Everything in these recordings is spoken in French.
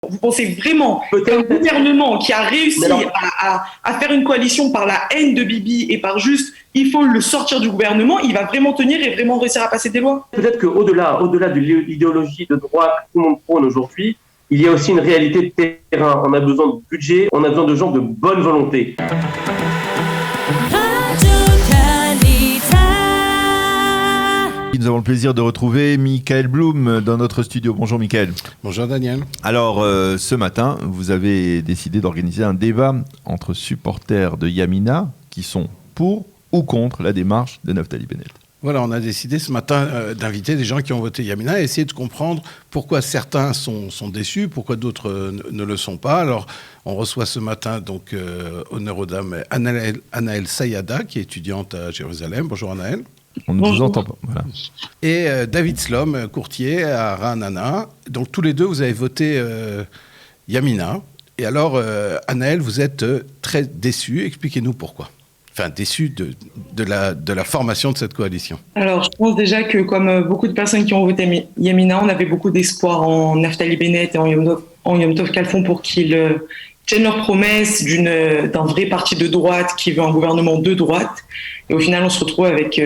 Vous pensez vraiment qu'un gouvernement qui a réussi à faire une coalition par la haine de Bibi et par juste il faut le sortir du gouvernement, il va vraiment tenir et vraiment réussir à passer des lois? Peut-être qu'au-delà de l'idéologie de droite que tout le monde prône aujourd'hui, il y a aussi une réalité de terrain. On a besoin de budget, on a besoin de gens de bonne volonté. Nous avons le plaisir de retrouver Michael Blum dans notre studio. Bonjour Michael. Bonjour Daniel. Alors ce matin, vous avez décidé d'organiser un débat entre supporters de Yamina qui sont pour ou contre la démarche de Naftali Bennett. Voilà, on a décidé ce matin d'inviter des gens qui ont voté Yamina et essayer de comprendre pourquoi certains sont déçus, pourquoi d'autres ne le sont pas. Alors, on reçoit ce matin, donc, honneur aux dames, Anaël Sayada, qui est étudiante à Jérusalem. Bonjour Anaël. On ne vous entend pas. Voilà. Et David Slom, courtier à Ra'anana. Donc, tous les deux, vous avez voté Yamina. Et alors, Anaël, vous êtes très déçu. Expliquez-nous pourquoi. Enfin, déçu de la formation de cette coalition. Alors, je pense déjà que comme beaucoup de personnes qui ont voté Yamina, on avait beaucoup d'espoir en Naftali Bennett et en Yom Tov Khalfon pour qu'ils tiennent leurs promesses d'un vrai parti de droite qui veut un gouvernement de droite. Et au final, on se retrouve avec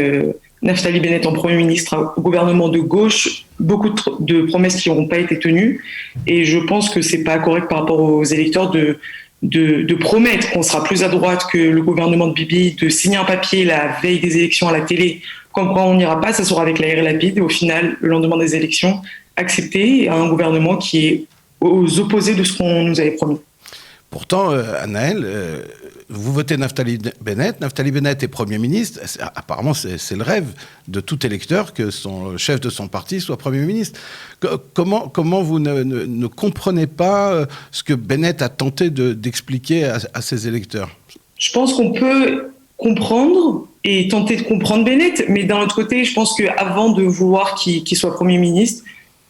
Naftali Bennett en Premier ministre, un gouvernement de gauche, beaucoup de promesses qui n'auront pas été tenues. Et je pense que ce n'est pas correct par rapport aux électeurs de promettre qu'on sera plus à droite que le gouvernement de Bibi, de signer un papier la veille des élections à la télé, comme quoi on n'ira pas s'asseoir avec Yair Lapid, et au final, le lendemain des élections, accepter un gouvernement qui est aux opposés de ce qu'on nous avait promis. Pourtant, Anaël, vous votez Naftali Bennett. Naftali Bennett est Premier ministre. Apparemment, c'est le rêve de tout électeur que le chef de son parti soit Premier ministre. Comment vous ne comprenez pas ce que Bennett a tenté d'expliquer à ses électeurs? Je pense qu'on peut comprendre et tenter de comprendre Bennett, mais d'un autre côté, je pense qu'avant de vouloir qu'il soit Premier ministre,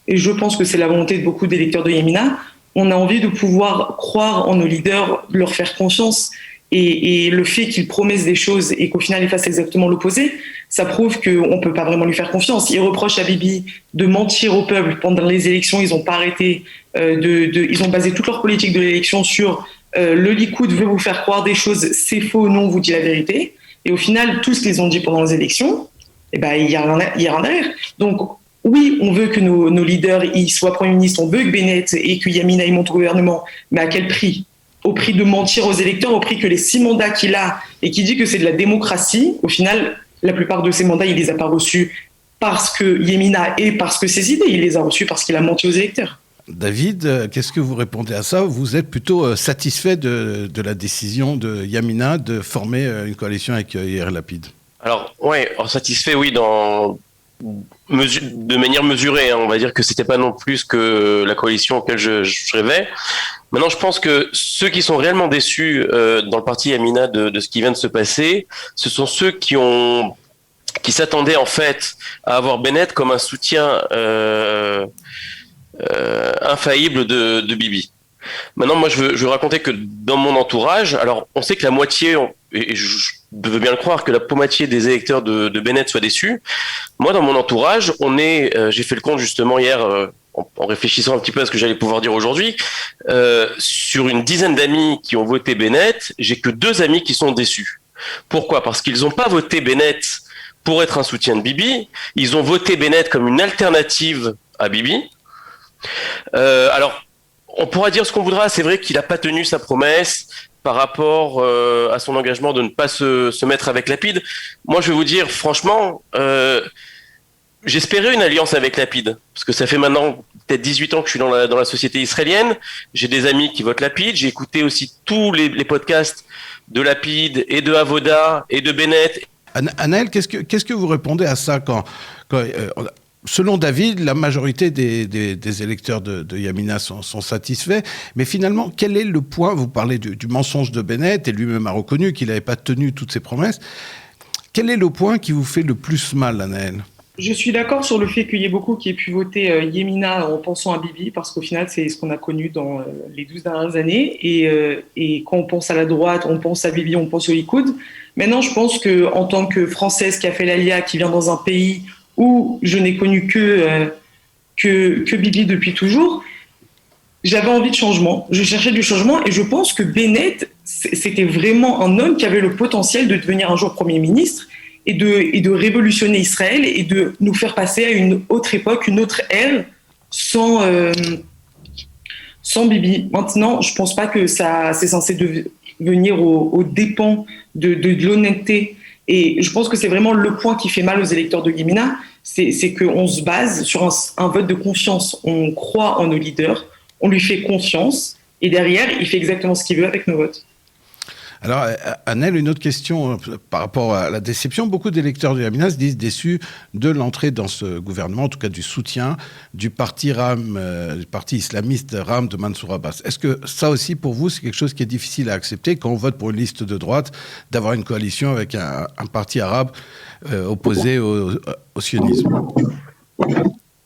et je pense que c'est la volonté de beaucoup d'électeurs de Yamina, on a envie de pouvoir croire en nos leaders, leur faire confiance. Et le fait qu'ils promettent des choses et qu'au final, ils fassent exactement l'opposé, ça prouve qu'on ne peut pas vraiment lui faire confiance. Ils reprochent à Bibi de mentir au peuple pendant les élections. Ils n'ont pas arrêté ils ont basé toute leur politique de l'élection sur le Likoud veut vous faire croire des choses, c'est faux, non, on vous dit la vérité. Et au final, tout ce qu'ils ont dit pendant les élections, il y a rien derrière. Donc, oui, on veut que nos leaders ils soient Premier ministre, on veut que Bennett et que Yamina montent au gouvernement, mais à quel prix? Au prix de mentir aux électeurs, au prix que les 6 mandats qu'il a et qui dit que c'est de la démocratie, au final, la plupart de ces mandats, il les a pas reçus parce que Yamina et parce que ses idées, il les a reçus parce qu'il a menti aux électeurs. David, qu'est-ce que vous répondez à ça? Vous êtes plutôt satisfait de la décision de Yamina de former une coalition avec Yair Lapid? Alors, ouais, satisfait, oui, de manière mesurée, hein. On va dire que c'était pas non plus que la coalition auquel je rêvais. Maintenant, je pense que ceux qui sont réellement déçus dans le parti Yamina de ce qui vient de se passer, ce sont ceux qui s'attendaient en fait à avoir Bennett comme un soutien infaillible de Bibi. Maintenant, moi, je veux raconter que dans mon entourage, alors on sait que la moitié, et je veux bien le croire, que la moitié des électeurs de Bennett soient déçus. Moi, dans mon entourage, j'ai fait le compte justement hier, en réfléchissant un petit peu à ce que j'allais pouvoir dire aujourd'hui, sur une dizaine d'amis qui ont voté Bennett, j'ai que 2 amis qui sont déçus. Pourquoi? Parce qu'ils n'ont pas voté Bennett pour être un soutien de Bibi, ils ont voté Bennett comme une alternative à Bibi. Alors, on pourra dire ce qu'on voudra, c'est vrai qu'il n'a pas tenu sa promesse par rapport à son engagement de ne pas se mettre avec Lapid. Moi, je vais vous dire, franchement, j'espérais une alliance avec Lapid, parce que ça fait maintenant peut-être 18 ans que je suis dans la société israélienne. J'ai des amis qui votent Lapid, j'ai écouté aussi tous les podcasts de Lapid et de Avoda et de Bennett. Anaël, qu'est-ce que vous répondez à ça quand selon David, la majorité des électeurs de Yamina sont satisfaits. Mais finalement, quel est le point? Vous parlez du mensonge de Bennett, et lui-même a reconnu qu'il n'avait pas tenu toutes ses promesses. Quel est le point qui vous fait le plus mal, Anaël? Je suis d'accord sur le fait qu'il y ait beaucoup qui aient pu voter Yamina en pensant à Bibi, parce qu'au final, c'est ce qu'on a connu dans les 12 dernières années. Et quand on pense à la droite, on pense à Bibi, on pense au Likoud. Maintenant, je pense qu'en tant que Française qui a fait l'Alia, qui vient dans un pays où je n'ai connu que Bibi depuis toujours, j'avais envie de changement. Je cherchais du changement et je pense que Bennett, c'était vraiment un homme qui avait le potentiel de devenir un jour Premier ministre et de révolutionner Israël et de nous faire passer à une autre époque, une autre ère sans Bibi. Maintenant, je pense pas que c'est censé venir aux dépens de l'honnêteté. Et je pense que c'est vraiment le point qui fait mal aux électeurs de Yamina, c'est qu'on se base sur un vote de confiance. On croit en nos leaders, on lui fait confiance, et derrière, il fait exactement ce qu'il veut avec nos votes. Alors, Annelle, une autre question par rapport à la déception. Beaucoup d'électeurs de Yamina se disent déçus de l'entrée dans ce gouvernement, en tout cas du soutien du parti RAM, du parti islamiste RAM de Mansour Abbas. Est-ce que ça aussi, pour vous, c'est quelque chose qui est difficile à accepter quand on vote pour une liste de droite, d'avoir une coalition avec un parti arabe opposé au sionisme?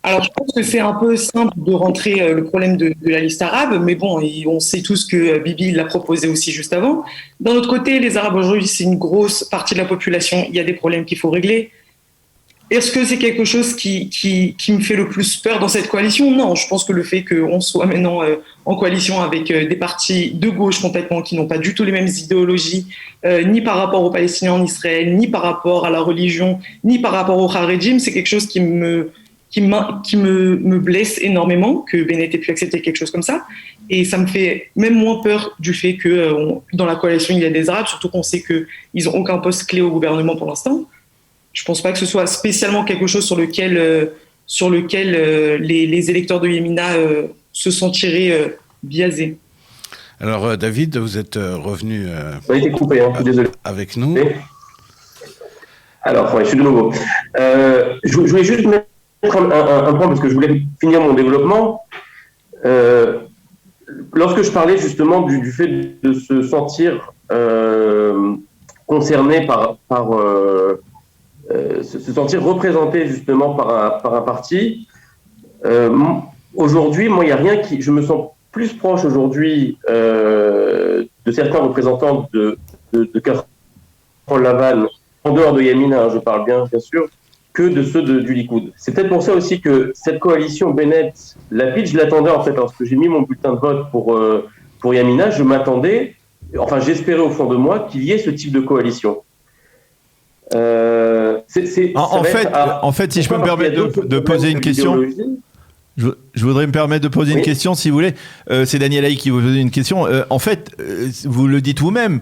Alors, je pense que c'est un peu simple de rentrer le problème de la liste arabe, mais bon, on sait tous que Bibi l'a proposé aussi juste avant. D'un autre côté, les Arabes aujourd'hui, c'est une grosse partie de la population. Il y a des problèmes qu'il faut régler. Est-ce que c'est quelque chose qui me fait le plus peur dans cette coalition? Non, je pense que le fait qu'on soit maintenant en coalition avec des partis de gauche complètement qui n'ont pas du tout les mêmes idéologies, ni par rapport aux Palestiniens en Israël, ni par rapport à la religion, ni par rapport au Haredim, c'est quelque chose qui me blesse énormément que Bennett ait pu accepter quelque chose comme ça. Et ça me fait même moins peur du fait que dans la coalition, il y a des Arabes, surtout qu'on sait qu'ils n'ont aucun poste clé au gouvernement pour l'instant. Je ne pense pas que ce soit spécialement quelque chose sur lequel les électeurs de Yamina se sentiraient biaisés. Alors, David, vous êtes revenu coupé, je suis désolé. Avec nous. Alors, je suis de nouveau. Je voulais juste mettre un point parce que je voulais finir mon développement. Lorsque je parlais justement du fait de se sentir concerné se sentir représenté justement par un parti, aujourd'hui, moi, il n'y a rien qui... Je me sens plus proche aujourd'hui de certains représentants de Carole Lavan, en dehors de Yamina, je parle bien sûr, que de ceux du Likoud. C'est peut-être pour ça aussi que cette coalition Bennett-Lapid, je l'attendais en fait lorsque j'ai mis mon bulletin de vote pour Yamina, j'espérais au fond de moi qu'il y ait ce type de coalition. En fait, si je peux me permettre de poser une question, je voudrais me permettre de poser une question, si vous voulez. C'est Daniel Haï qui vous pose une question. En fait, vous le dites vous-même,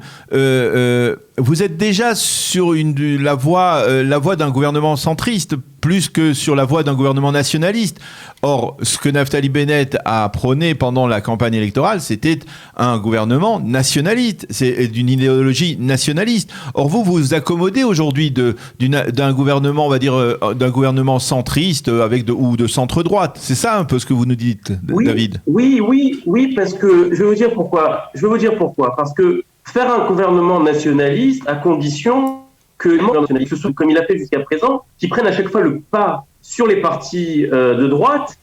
vous êtes déjà sur la voie d'un gouvernement centriste, plus que sur la voie d'un gouvernement nationaliste. Or, ce que Naftali Bennett a prôné pendant la campagne électorale, c'était un gouvernement nationaliste, c'est d'une idéologie nationaliste. Or, vous vous accommodez aujourd'hui d'un gouvernement, on va dire, d'un gouvernement centriste ou de centre-droite. C'est ça un peu ce que vous nous dites, David? Oui, parce que je vais vous dire pourquoi. Parce que faire un gouvernement nationaliste à condition que le gouvernement nationaliste, comme il a fait jusqu'à présent, qui prenne à chaque fois le pas sur les partis de droite.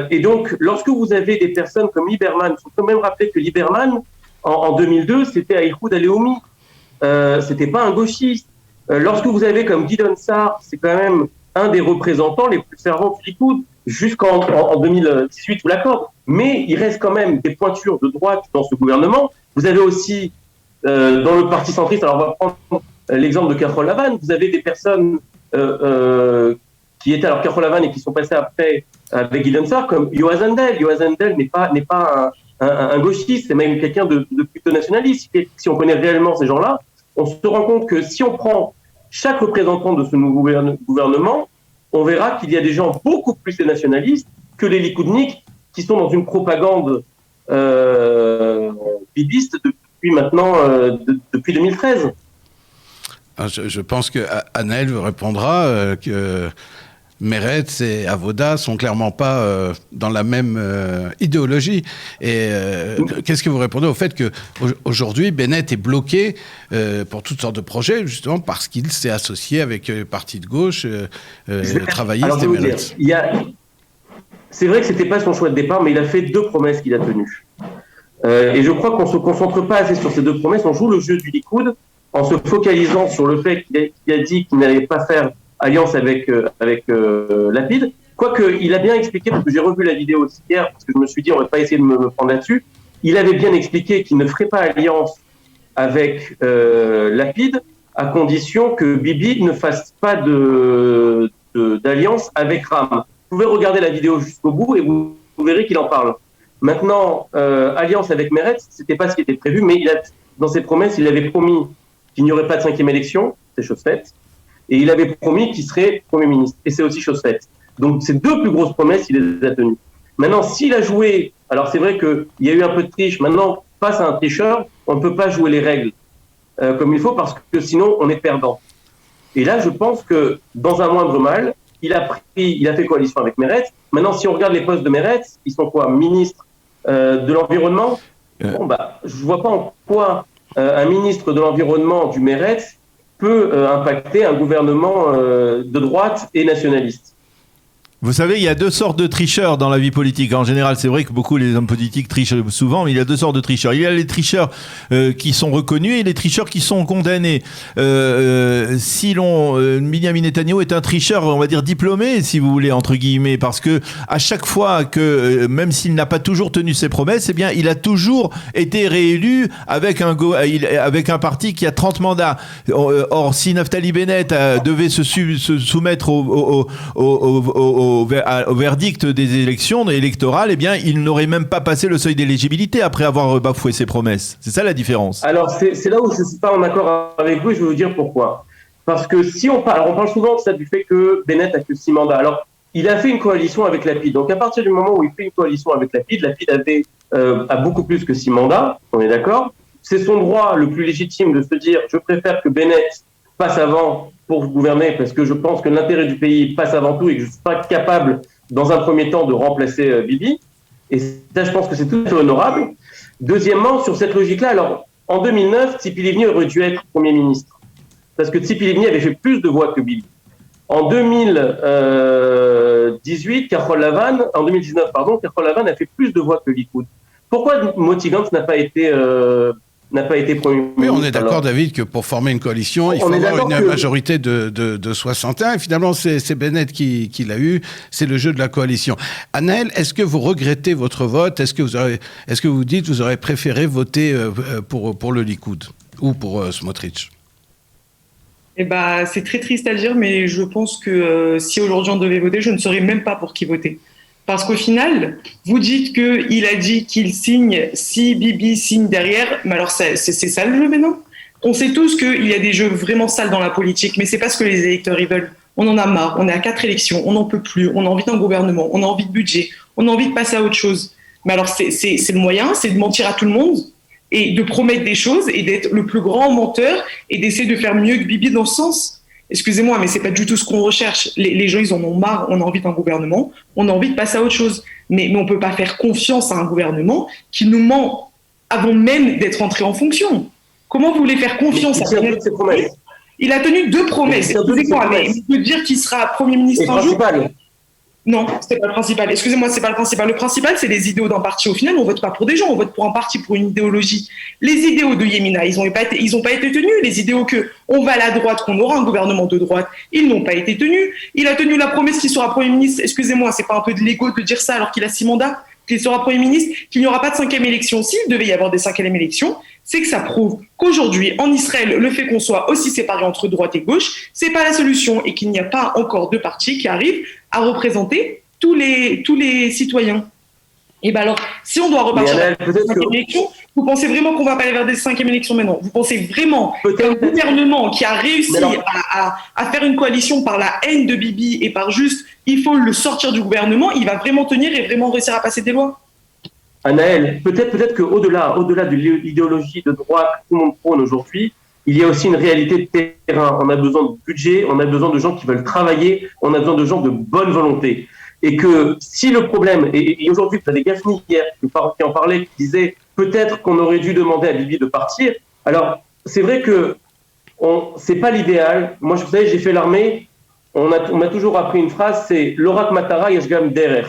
Et donc, lorsque vous avez des personnes comme Lieberman, il faut quand même rappeler que Lieberman, en 2002, c'était Aïchoud Aleoumi. C'était pas un gauchiste. Lorsque vous avez comme Guidon Sarr, c'est quand même un des représentants les plus fervents du Likoud, jusqu'en 2018, vous l'accorde. Mais il reste quand même des pointures de droite dans ce gouvernement. Vous avez aussi, dans le parti centriste, alors on va prendre l'exemple de Carole Lavan, vous avez des personnes qui étaient alors Carole Lavan et qui sont passées après avec Guidon Sarr, comme Yoaz Handel. Yoaz Handel n'est pas un gauchiste, c'est même quelqu'un de plutôt nationaliste. Si on connaît réellement ces gens-là, on se rend compte que si on prend chaque représentant de ce nouveau gouvernement, on verra qu'il y a des gens beaucoup plus nationalistes que les Likoudniks qui sont dans une propagande bidiste depuis 2013. Je pense que Anaël vous répondra que Meretz et Avoda sont clairement pas dans la même idéologie. Et qu'est-ce que vous répondez au fait que aujourd'hui Bennett est bloqué pour toutes sortes de projets, justement parce qu'il s'est associé avec les partis de gauche, travaillistes et Meretz? C'est vrai que c'était pas son choix de départ, mais il a fait 2 promesses qu'il a tenues. Et je crois qu'on se concentre pas assez sur ces 2 promesses. On joue le jeu du Likoud en se focalisant sur le fait qu'il a dit qu'il n'allait pas faire alliance avec Lapid, Quoique, il a bien expliqué, parce que j'ai revu la vidéo aussi hier, parce que je me suis dit, on va pas essayer de me prendre là-dessus. Il avait bien expliqué qu'il ne ferait pas alliance avec Lapid, à condition que Bibi ne fasse pas d'alliance avec Ram. Vous pouvez regarder la vidéo jusqu'au bout et vous verrez qu'il en parle. Maintenant, alliance avec Meretz, c'était pas ce qui était prévu, mais dans ses promesses, il avait promis qu'il n'y aurait pas de 5e élection, c'est chose faite, et il avait promis qu'il serait Premier ministre, et c'est aussi chose faite. Donc, ces 2 plus grosses promesses, il les a tenues. Maintenant, s'il a joué, alors c'est vrai qu'il y a eu un peu de triche, maintenant, face à un tricheur, on ne peut pas jouer les règles comme il faut, parce que sinon, on est perdant. Et là, je pense que, dans un moindre mal, il a fait coalition avec Meretz. Maintenant, si on regarde les postes de Meretz, ils sont quoi? Ministre de l'Environnement? Bon, je ne vois pas en quoi un ministre de l'Environnement du Meretz peut impacter un gouvernement de droite et nationaliste. Vous savez, il y a 2 sortes de tricheurs dans la vie politique. En général, c'est vrai que beaucoup les hommes politiques trichent souvent, mais il y a 2 sortes de tricheurs. Il y a les tricheurs qui sont reconnus et les tricheurs qui sont condamnés. Benyamin Netanyahou est un tricheur, on va dire diplômé, si vous voulez, entre guillemets, parce que à chaque fois que, même s'il n'a pas toujours tenu ses promesses, eh bien, il a toujours été réélu avec un parti qui a 30 mandats. Or, si Naftali Bennett devait se soumettre au verdict des élections électorales, eh bien, il n'aurait même pas passé le seuil d'éligibilité après avoir bafoué ses promesses. C'est ça la différence. Alors, c'est là où je ne suis pas en accord avec vous et je vais vous dire pourquoi. Parce que si on parle souvent de ça, du fait que Bennett a que 6 mandats. Alors, il a fait une coalition avec Lapid. Donc, à partir du moment où il fait une coalition avec Lapid a beaucoup plus que 6 mandats, on est d'accord. C'est son droit le plus légitime de se dire « je préfère que Bennett passe avant pour gouverner parce que je pense que l'intérêt du pays passe avant tout et que je ne suis pas capable, dans un premier temps, de remplacer Bibi. » Et ça, je pense que c'est tout à fait honorable. Deuxièmement, sur cette logique-là, alors, en 2009, Tzipi Livni aurait dû être Premier ministre. Parce que Tzipi Livni avait fait plus de voix que Bibi. En 2019, Carole Lavan a fait plus de voix que Likoud. Pourquoi Moti Gantz n'a pas été Premier ministre? Oui, on est d'accord, David, que pour former une coalition, il faut avoir une majorité de 61. Et finalement, c'est Bennett qui l'a eu. C'est le jeu de la coalition. Anaël, est-ce que vous regrettez votre vote? Est-ce que vous dites que vous aurez préféré voter pour le Likoud ou pour Smotrich? C'est très triste à dire, mais je pense que si aujourd'hui on devait voter, je ne saurais même pas pour qui voter. Parce qu'au final, vous dites qu'il a dit qu'il signe si Bibi signe derrière, mais alors c'est ça le jeu maintenant. On sait tous qu'il y a des jeux vraiment sales dans la politique, mais c'est pas ce que les électeurs ils veulent. On en a marre, on est à 4 élections, on n'en peut plus, on a envie d'un gouvernement, on a envie de budget, on a envie de passer à autre chose. Mais alors c'est le moyen, c'est de mentir à tout le monde et de promettre des choses et d'être le plus grand menteur et d'essayer de faire mieux que Bibi dans ce sens. Excusez-moi, mais c'est pas du tout ce qu'on recherche. Les gens, ils en ont marre, on a envie d'un gouvernement, on a envie de passer à autre chose. Mais on peut pas faire confiance à un gouvernement qui nous ment avant même d'être entré en fonction. Comment vous voulez faire confiance à Bennett? Il a tenu 2 promesses. Excusez-moi, mais il peut dire qu'il sera Premier ministre un jour. Non, c'est pas le principal. Excusez-moi, c'est pas le principal. Le principal, c'est les idéaux d'un parti. Au final, on vote pas pour des gens, on vote pour un parti, pour une idéologie. Les idéaux de Yemina, ils ont pas été tenus. Les idéaux que on va à la droite, qu'on aura un gouvernement de droite, ils n'ont pas été tenus. Il a tenu la promesse qu'il sera Premier ministre. Excusez-moi, c'est pas un peu de l'ego de dire ça alors qu'il a 6 mandats, qu'il sera Premier ministre, qu'il n'y aura pas de 5e élection. S'il devait y avoir des 5e élections, c'est que ça prouve qu'aujourd'hui, en Israël, le fait qu'on soit aussi séparés entre droite et gauche, c'est pas la solution et qu'il n'y a pas encore de parti qui arrive à représenter tous les citoyens. Et ben alors, si on doit repartir à la 5e élection, vous pensez vraiment qu'on va pas aller vers des 5e élections maintenant? Vous pensez vraiment qu'un gouvernement qui a réussi à faire une coalition par la haine de Bibi et par juste, il faut le sortir du gouvernement, il va vraiment tenir et vraiment réussir à passer des lois? Anaël, peut-être qu'au-delà de l'idéologie de droite que tout le monde prône aujourd'hui, il y a aussi une réalité de terrain. On a besoin de budget, on a besoin de gens qui veulent travailler, on a besoin de gens de bonne volonté. Et que si le problème, et aujourd'hui, tu as des Gaffney hier qui en parlait, qui disait peut-être qu'on aurait dû demander à Bibi de partir. Alors, c'est vrai que c'est pas l'idéal. Moi, vous savez, j'ai fait l'armée, on m'a toujours appris une phrase, c'est l'orak matara yashgam derer.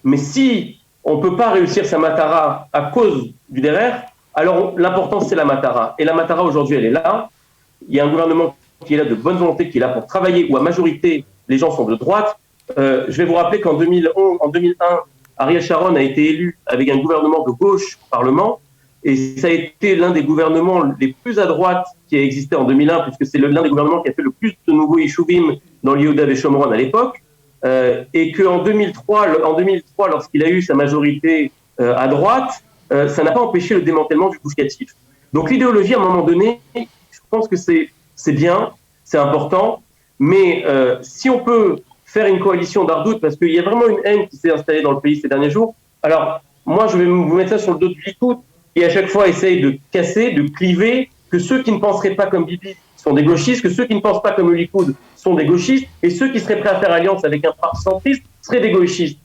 Mais si on ne peut pas réussir sa matara à cause du derer, alors l'important c'est la matara. Et la matara aujourd'hui, elle est là. Il y a un gouvernement qui est là de bonne volonté, qui est là pour travailler, où à majorité, les gens sont de droite. je vais vous rappeler qu'en 2011, en 2001, Ariel Sharon a été élu avec un gouvernement de gauche au Parlement, et ça a été l'un des gouvernements les plus à droite qui a existé en 2001, puisque c'est l'un des gouvernements qui a fait le plus de nouveaux Yeshuvim dans l'Yehuda et Shomron à l'époque, et qu'en 2003, lorsqu'il a eu sa majorité à droite, ça n'a pas empêché le démantèlement du Gush Katif. Donc l'idéologie, à un moment donné, je pense que c'est bien, c'est important, mais si on peut faire une coalition d'Ardout, parce qu'il y a vraiment une haine qui s'est installée dans le pays ces derniers jours, alors moi je vais vous mettre ça sur le dos du Likoud, qui à chaque fois essaye de casser, de cliver, que ceux qui ne penseraient pas comme Bibi sont des gauchistes, que ceux qui ne pensent pas comme le Likoud sont des gauchistes, et ceux qui seraient prêts à faire alliance avec un parti centriste seraient des gauchistes.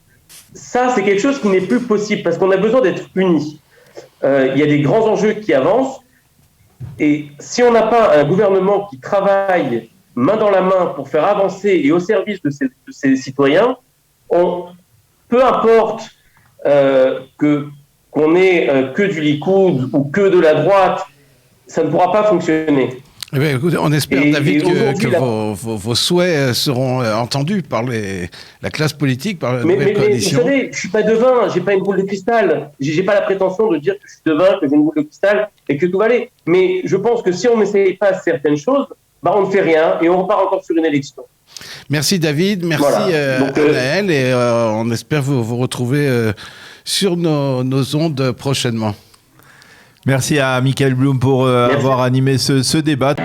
Ça, c'est quelque chose qui n'est plus possible, parce qu'on a besoin d'être unis. Il y a des grands enjeux qui avancent, et si on n'a pas un gouvernement qui travaille main dans la main pour faire avancer et au service de ces citoyens, peu importe qu'on ait que du Likoud ou que de la droite, ça ne pourra pas fonctionner. Eh bien, écoutez, on espère, David, que vos souhaits seront entendus par la classe politique, par la nouvelle coalition. Vous savez, je ne suis pas devin, je n'ai pas une boule de cristal. Je n'ai pas la prétention de dire que je suis devin, que j'ai une boule de cristal et que tout va aller. Mais je pense que si on n'essaye pas certaines choses, on ne fait rien et on repart encore sur une élection. Merci David, merci Anaël, et on espère vous retrouver sur nos ondes prochainement. Merci à Michael Blum pour avoir animé ce débat.